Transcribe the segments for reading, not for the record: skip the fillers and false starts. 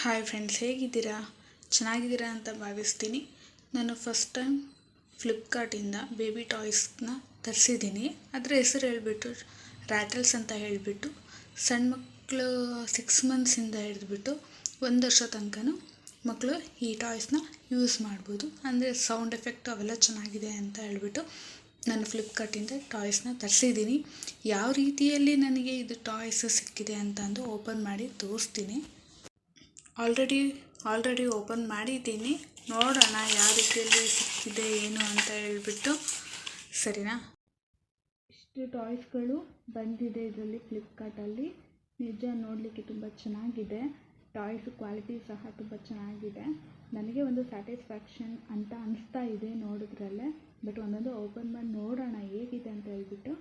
Hi friends, ಹೇಗಿದ್ದೀರಾ? ಚೆನ್ನಾಗಿದ್ದೀರಾ ಅಂತ ಭಾವಿಸ್ತೀನಿ. ನಾನು ಫಸ್ಟ್ ಟೈಮ್ ಫ್ಲಿಪ್ಕಾರ್ಟಿಂದ ಬೇಬಿ ಟಾಯ್ಸ್ನ ತರಿಸಿದ್ದೀನಿ. ಅದರ ಹೆಸರು ಹೇಳಿಬಿಟ್ಟು ರ್ಯಾಟಲ್ಸ್ ಅಂತ ಹೇಳಿಬಿಟ್ಟು ಸಣ್ಣ ಮಕ್ಕಳು 6 ಮಂತ್ಸಿಂದ ಹಿಡಿದ್ಬಿಟ್ಟು 1 ವರ್ಷ ತನಕನೂ ಮಕ್ಕಳು ಈ ಟಾಯ್ಸ್ನ ಯೂಸ್ ಮಾಡ್ಬೋದು. ಅಂದರೆ ಸೌಂಡ್ ಎಫೆಕ್ಟ್ ಅವೆಲ್ಲ ಚೆನ್ನಾಗಿದೆ ಅಂತ ಹೇಳಿಬಿಟ್ಟು ನಾನು ಫ್ಲಿಪ್ಕಾರ್ಟಿಂದ ಟಾಯ್ಸ್ನ ತರಿಸಿದ್ದೀನಿ. ಯಾವ ರೀತಿಯಲ್ಲಿ ನನಗೆ ಇದು ಟಾಯ್ಸ್ ಸಿಕ್ಕಿದೆ ಅಂತ ಓಪನ್ ಮಾಡಿ ತೋರಿಸ್ತೀನಿ. ಆಲ್ರೆಡಿ ಓಪನ್ ಮಾಡಿದ್ದೀನಿ. ನೋಡೋಣ ಯಾವ ರೀತಿಯಲ್ಲಿ ಸಿಕ್ಕಿದೆ ಏನು ಅಂತ ಹೇಳಿಬಿಟ್ಟು. ಸರಿನಾ? ಇಷ್ಟು ಟಾಯ್ಸ್ಗಳು ಬಂದಿದೆ ಇದರಲ್ಲಿ ಫ್ಲಿಪ್ಕಾರ್ಟಲ್ಲಿ. ನಿಜ ನೋಡಲಿಕ್ಕೆ ತುಂಬ ಚೆನ್ನಾಗಿದೆ. ಟಾಯ್ಸ್ ಕ್ವಾಲಿಟಿ ಸಹ ತುಂಬ ಚೆನ್ನಾಗಿದೆ. ನನಗೆ ಒಂದು ಸ್ಯಾಟಿಸ್ಫ್ಯಾಕ್ಷನ್ ಅಂತ ಅನಿಸ್ತಾ ಇದೆ ನೋಡಿದ್ರಲ್ಲೇ. ಬಟ್ ಒಂದೊಂದು ಓಪನ್ ಮಾಡಿ ನೋಡೋಣ ಹೇಗಿದೆ ಅಂತ ಹೇಳ್ಬಿಟ್ಟು.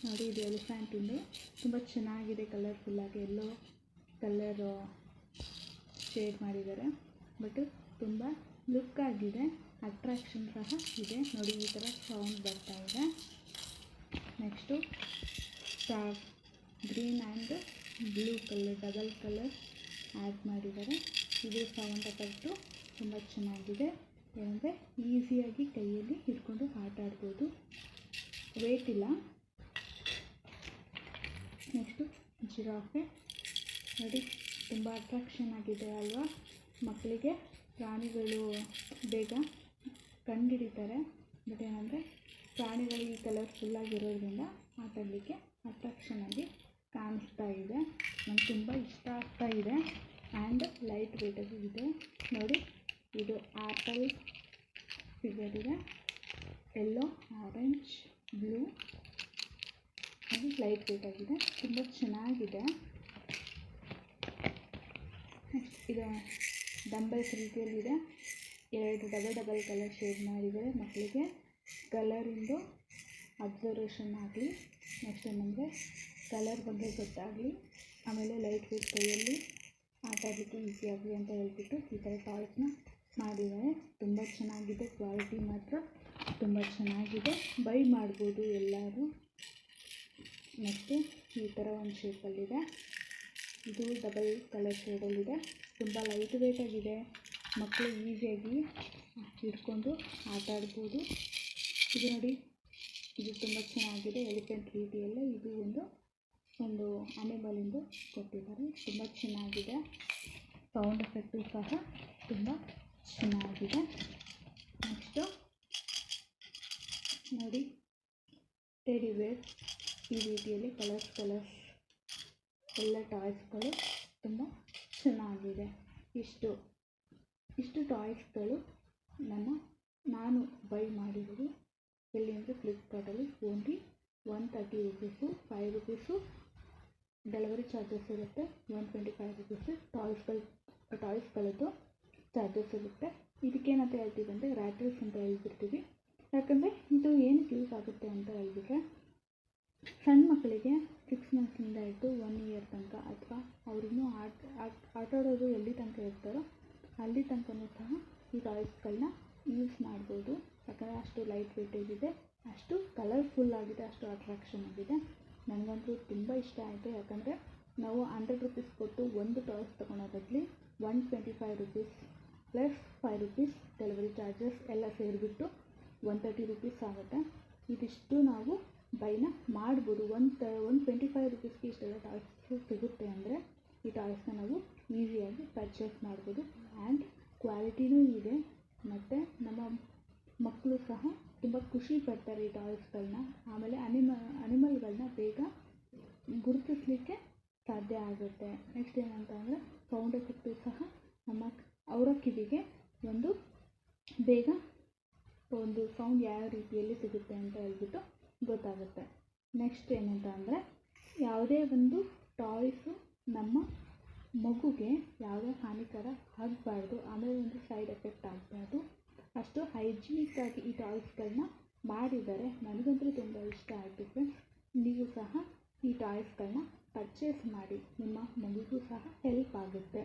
ನೋಡಿ, ಇದು ಎಲಿಫೆಂಟಿಂದು ತುಂಬ ಚೆನ್ನಾಗಿದೆ. ಕಲರ್ಫುಲ್ಲಾಗಿ ಎಲ್ಲೋ ಕಲರ್ ಶೇಡ್ ಮಾಡಿದ್ದಾರೆ. ಬಟ್ ತುಂಬ ಲುಕ್ ಆಗಿದೆ, ಅಟ್ರಾಕ್ಷನ್ ಸಹ ಇದೆ. ನೋಡಿ, ಈ ಥರ ಸೌಂಡ್ ಬರ್ತಾ ಇದೆ. Next star green and blue colour double colour add ಮಾಡಿದ್ದಾರೆ. ಇದು ಸೌಂಡ್ ಎಫೆಕ್ಟು ತುಂಬ ಚೆನ್ನಾಗಿದೆ. ಏನಂದರೆ ಈಸಿಯಾಗಿ ಕೈಯಲ್ಲಿ ಹಿಡ್ಕೊಂಡು ಆಟ ಆಡ್ಬೋದು, ವೇಟ್ ಇಲ್ಲ. ನೆಕ್ಸ್ಟು ಜಿರಾಫೆ ನೋಡಿ, ತುಂಬ ಅಟ್ರಾಕ್ಷನ್ ಆಗಿದೆ ಅಲ್ವಾ? ಮಕ್ಕಳಿಗೆ ಪ್ರಾಣಿಗಳು ಬೇಗ ಕಂಡುಹಿಡಿತಾರೆ. ಬಟ್ ಏನಂದರೆ ಪ್ರಾಣಿಗಳು ಈ ಕಲರ್ಫುಲ್ಲಾಗಿರೋದ್ರಿಂದ ಆಟಾಡಲಿಕ್ಕೆ ಅಟ್ರಾಕ್ಷನ್ ಆಗಿ ಕಾಣಿಸ್ತಾ ಇದೆ. ನನಗೆ ತುಂಬ ಇಷ್ಟ ಆಗ್ತಾ ಇದೆ. ಆ್ಯಂಡ್ ಲೈಟ್ ವೇಟಾಗಿ ಇದೆ. ನೋಡಿ, ಇದು ಆ್ಯಪಲ್ ಫಿಗರ್ ಇದೆ. Yellow, orange, blue. ಅದು ಲೈಟ್ ವೇಟಾಗಿದೆ, ತುಂಬ ಚೆನ್ನಾಗಿದೆ. ಇದು ಡಂಬಲ್ಸ್ ರೀತಿಯಲ್ಲಿದೆ. 2 ಡಬಲ್ ಕಲರ್ ಶೇಡ್ ಮಾಡಿದರೆ ಮಕ್ಕಳಿಗೆ ಕಲರಿಂದು ಅಬ್ಸರ್ವೇಷನ್ ಆಗಲಿ. ನೆಕ್ಸ್ಟ್ ಏನಂದರೆ ಕಲರ್ ಬಗ್ಗೆ ಗೊತ್ತಾಗಲಿ. ಆಮೇಲೆ ಲೈಟ್ ವೇಟ್ ಕೈಯಲ್ಲಿ ಆಟ ಆಡಲಿಕ್ಕೆ ಈಸಿ ಆಗಲಿ ಅಂತ ಹೇಳ್ಬಿಟ್ಟು ಈ ಥರ ಟಾಯ್ಸ್ನ ಮಾಡಿದ್ದಾರೆ. ತುಂಬ ಚೆನ್ನಾಗಿದೆ. ಕ್ವಾಲಿಟಿ ಮಾತ್ರ ತುಂಬ ಚೆನ್ನಾಗಿದೆ. ಬೈ ಮಾಡ್ಬೋದು ಎಲ್ಲರೂ. ನೆಕ್ಸ್ಟು ಈ ಥರ ಒಂದು ಶೇಪಲ್ಲಿದೆ. ಇದು ಡಬಲ್ ಕಲರ್ ಶೇಡಲ್ಲಿದೆ. ತುಂಬ ಲೈಟ್ ವೇಟಾಗಿದೆ. ಮಕ್ಕಳು ಈಸಿಯಾಗಿ ಹಿಡ್ಕೊಂಡು ಆಟ ಆಡ್ಬೋದು. ಇದು ನೋಡಿ, ಇದು ತುಂಬ ಚೆನ್ನಾಗಿದೆ. ಎಲಿಫೆಂಟ್ ರೀತಿಯಲ್ಲೇ ಇದು ಒಂದು ಅನಿಮಲಿಂದು ಕೊಟ್ಟಿದ್ದಾರೆ. ತುಂಬ ಚೆನ್ನಾಗಿದೆ. ಸೌಂಡ್ ಎಫೆಕ್ಟು ಸಹ ತುಂಬ ಚೆನ್ನಾಗಿದೆ. ನೆಕ್ಸ್ಟು ನೋಡಿ, ಟೆಡಿ ಬೇರ್ ಈ ರೀತಿಯಲ್ಲಿ ಕಲರ್ಸ್ ಎಲ್ಲ ಟಾಯ್ಸ್ಗಳು ತುಂಬ ಚೆನ್ನಾಗಿದೆ. ಇಷ್ಟು ಟಾಯ್ಸ್ಗಳು ನಾನು ಬೈ ಮಾಡಿರೋದು ಎಲ್ಲಿ ಅಂದರೆ ಫ್ಲಿಪ್ಕಾರ್ಟಲ್ಲಿ. Only 130 rupees, 5 rupees delivery charges ಇರುತ್ತೆ. 125 ರುಪೀಸು ಟಾಯ್ಸ್ಗಳದ್ದು ಚಾರ್ಜಸ್ ಇರುತ್ತೆ. ಇದಕ್ಕೇನಂತ ಹೇಳ್ತೀವಿ ಅಂದರೆ ರ್ಯಾಟಲ್ಸ್ ಅಂತ ಹೇಳ್ಬಿಡ್ತೀವಿ. ಯಾಕಂದರೆ ಇದು ಏನಕ್ಕೆ ಯೂಸ್ ಆಗುತ್ತೆ ಅಂತ ಹೇಳಿಬಿಟ್ರೆ, ಸಣ್ಣ ಮಕ್ಕಳಿಗೆ 6 ಮಂತ್ಸಿಂದ ಹಿಡಿದು 1 ಇಯರ್ ತನಕ, ಅಥವಾ ಅವ್ರಿನ್ನೂ ಆಟಾಡೋದು ಎಲ್ಲಿ ತನಕ ಇರ್ತಾರೋ ಅಲ್ಲಿ ತನಕನೂ ಸಹ ಈ ಟಾಯ್ಸ್ಗಳನ್ನ ಯೂಸ್ ಮಾಡ್ಬೋದು. ಯಾಕಂದರೆ ಅಷ್ಟು ಲೈಟ್ ವೇಟೇಜ್ ಇದೆ, ಅಷ್ಟು ಕಲರ್ಫುಲ್ಲಾಗಿದೆ, ಅಷ್ಟು ಅಟ್ರಾಕ್ಷನ್ ಆಗಿದೆ. ನನಗಂತೂ ತುಂಬ ಇಷ್ಟ ಆಯಿತು. ಯಾಕಂದರೆ ನಾವು 100 ರುಪೀಸ್ ಕೊಟ್ಟು ಒಂದು ಟಾಯ್ಸ್ ತೊಗೊಳೋ ಬದಲು 125 rupees plus 5 rupees delivery charges ಎಲ್ಲ ಸೇರಿಬಿಟ್ಟು 130 ರುಪೀಸ್ ಆಗುತ್ತೆ. ಇದಿಷ್ಟು ನಾವು ಬೈನ ಮಾಡ್ಬೋದು. 125 ರುಪೀಸ್ಗೆ ಇಷ್ಟೆಲ್ಲ ಟಾಯ್ಸ್ ಸಿಗುತ್ತೆ ಅಂದರೆ ಈ ಟಾಯ್ಸ್ನ ನಾವು ಈಸಿಯಾಗಿ ಪರ್ಚೇಸ್ ಮಾಡ್ಬೋದು. ಆ್ಯಂಡ್ ಕ್ವಾಲಿಟಿನೂ ಇದೆ. ಮತ್ತು ನಮ್ಮ ಮಕ್ಕಳು ಸಹ ತುಂಬ ಖುಷಿ ಪಡ್ತಾರೆ ಈ ಟಾಯ್ಸ್ಗಳನ್ನ. ಆಮೇಲೆ ಅನಿಮಲ್ಗಳನ್ನ ಬೇಗ ಗುರುತಿಸಲಿಕ್ಕೆ ಸಾಧ್ಯ ಆಗುತ್ತೆ. ನೆಕ್ಸ್ಟ್ ಏನಂತ ಅಂದರೆ ಸೌಂಡ್ ಎಫೆಕ್ಟು ಸಹ ಅವರ ಕಿವಿಗೆ ಬೇಗ ಒಂದು ಸೌಂಡ್ ಯಾವ ರೀತಿಯಲ್ಲಿ ಸಿಗುತ್ತೆ ಅಂತ ಹೇಳ್ಬಿಟ್ಟು ಗೊತ್ತಾಗುತ್ತೆ. ನೆಕ್ಸ್ಟ್ ಏನಂತ ಅಂದರೆ ಯಾವುದೇ ಒಂದು ಟಾಯ್ಸು ನಮ್ಮ ಮಗುಗೆ ಯಾವುದೇ ಹಾನಿಕರ ಆಗಬಾರ್ದು. ಆಮೇಲೆ ಒಂದು ಸೈಡ್ ಎಫೆಕ್ಟ್ ಆಗಬಾರ್ದು. ಅಷ್ಟು ಹೈಜಿನಿಕ್ಕಾಗಿ ಈ ಟಾಯ್ಸ್ಗಳನ್ನ ಮಾಡಿದ್ದಾರೆ. ನನಗಂತೂ ತುಂಬ ಇಷ್ಟ ಆಯಿತು ಫ್ರೆಂಡ್ಸ್. ನೀವು ಸಹ ಈ ಟಾಯ್ಸ್ಗಳನ್ನ ಪರ್ಚೇಸ್ ಮಾಡಿ. ನಿಮ್ಮ ಮಗುಗೂ ಸಹ ಹೆಲ್ಪ್ ಆಗುತ್ತೆ.